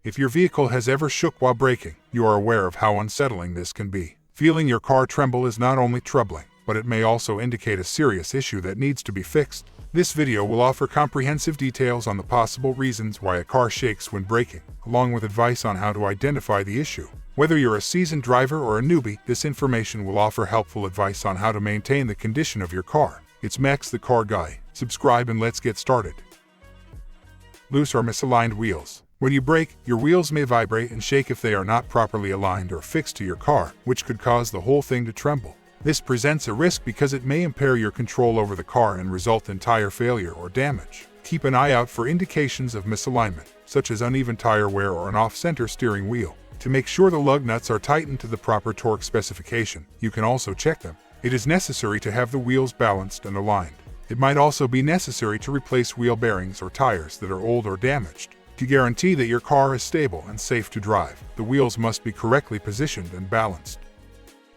If your vehicle has ever shook while braking, you are aware of how unsettling this can be. Feeling your car tremble is not only troubling, but it may also indicate a serious issue that needs to be fixed. This video will offer comprehensive details on the possible reasons why a car shakes when braking, along with advice on how to identify the issue. Whether you're a seasoned driver or a newbie, this information will offer helpful advice on how to maintain the condition of your car. It's Max the Car Guy. Subscribe and let's get started. Loose or misaligned wheels. When you brake, your wheels may vibrate and shake if they are not properly aligned or fixed to your car, which could cause the whole thing to tremble. This presents a risk because it may impair your control over the car and result in tire failure or damage. Keep an eye out for indications of misalignment, such as uneven tire wear or an off-center steering wheel. To make sure the lug nuts are tightened to the proper torque specification, you can also check them. It is necessary to have the wheels balanced and aligned. It might also be necessary to replace wheel bearings or tires that are old or damaged. To guarantee that your car is stable and safe to drive, the wheels must be correctly positioned and balanced.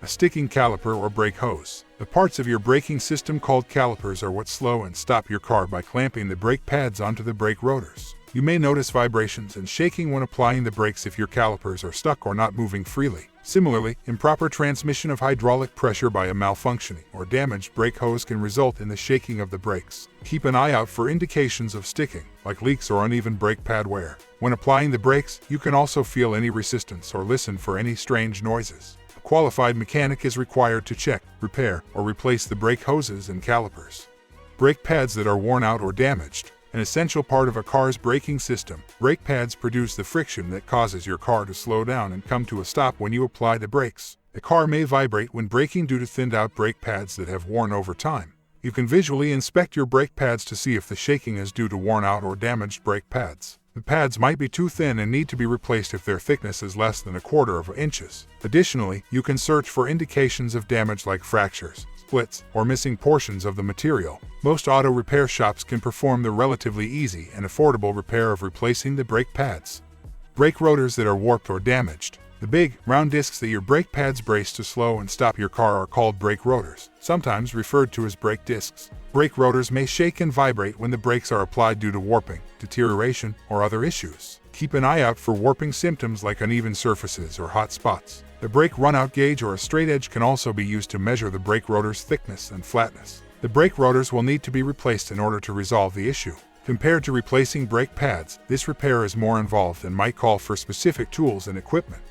A sticking caliper or brake hose. The parts of your braking system called calipers are what slow and stop your car by clamping the brake pads onto the brake rotors. You may notice vibrations and shaking when applying the brakes if your calipers are stuck or not moving freely. Similarly, improper transmission of hydraulic pressure by a malfunctioning or damaged brake hose can result in the shaking of the brakes. Keep an eye out for indications of sticking, like leaks or uneven brake pad wear. When applying the brakes, you can also feel any resistance or listen for any strange noises. A qualified mechanic is required to check, repair, or replace the brake hoses and calipers. Brake pads that are worn out or damaged. An essential part of a car's braking system, brake pads produce the friction that causes your car to slow down and come to a stop when you apply the brakes. A car may vibrate when braking due to thinned-out brake pads that have worn over time. You can visually inspect your brake pads to see if the shaking is due to worn-out or damaged brake pads. The pads might be too thin and need to be replaced if their thickness is less than 1/4 inches. Additionally, you can search for indications of damage like fractures, splits, or missing portions of the material. Most auto repair shops can perform the relatively easy and affordable repair of replacing the brake pads. Brake rotors that are warped or damaged. The big, round discs that your brake pads brace to slow and stop your car are called brake rotors, sometimes referred to as brake discs. Brake rotors may shake and vibrate when the brakes are applied due to warping, deterioration, or other issues. Keep an eye out for warping symptoms like uneven surfaces or hot spots. The brake runout gauge or a straight edge can also be used to measure the brake rotor's thickness and flatness. The brake rotors will need to be replaced in order to resolve the issue. Compared to replacing brake pads, this repair is more involved and might call for specific tools and equipment.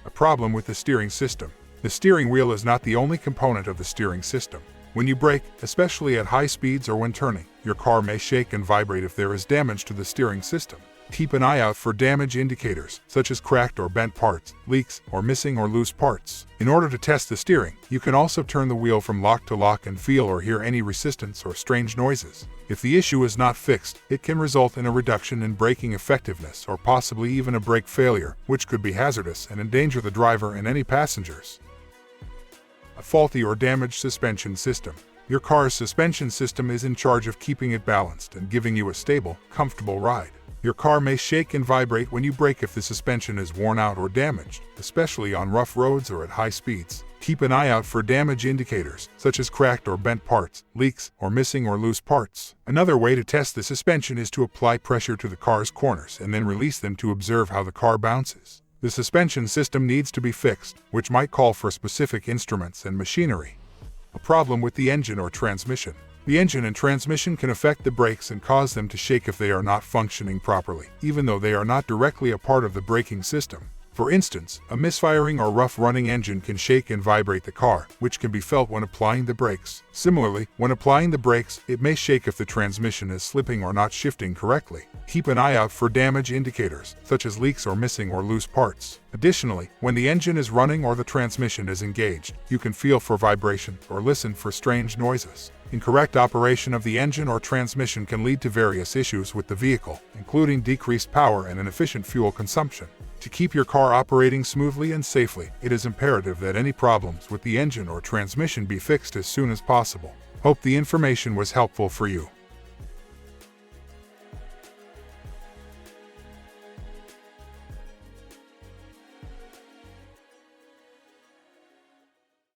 A problem with the steering system. The steering wheel is not the only component of the steering system. When you brake, especially at high speeds or when turning, your car may shake and vibrate if there is damage to the steering system. Keep an eye out for damage indicators, such as cracked or bent parts, leaks, or missing or loose parts. In order to test the steering, you can also turn the wheel from lock to lock and feel or hear any resistance or strange noises. If the issue is not fixed, it can result in a reduction in braking effectiveness or possibly even a brake failure, which could be hazardous and endanger the driver and any passengers. A faulty or damaged suspension system. Your car's suspension system is in charge of keeping it balanced and giving you a stable, comfortable ride. Your car may shake and vibrate when you brake if the suspension is worn out or damaged, especially on rough roads or at high speeds. Keep an eye out for damage indicators, such as cracked or bent parts, leaks, or missing or loose parts. Another way to test the suspension is to apply pressure to the car's corners and then release them to observe how the car bounces. The suspension system needs to be fixed, which might call for specific instruments and machinery. A problem with the engine or transmission. The engine and transmission can affect the brakes and cause them to shake if they are not functioning properly, even though they are not directly a part of the braking system. For instance, a misfiring or rough-running engine can shake and vibrate the car, which can be felt when applying the brakes. Similarly, when applying the brakes, it may shake if the transmission is slipping or not shifting correctly. Keep an eye out for damage indicators, such as leaks or missing or loose parts. Additionally, when the engine is running or the transmission is engaged, you can feel for vibration or listen for strange noises. Incorrect operation of the engine or transmission can lead to various issues with the vehicle, including decreased power and inefficient fuel consumption. To keep your car operating smoothly and safely, it is imperative that any problems with the engine or transmission be fixed as soon as possible. Hope the information was helpful for you.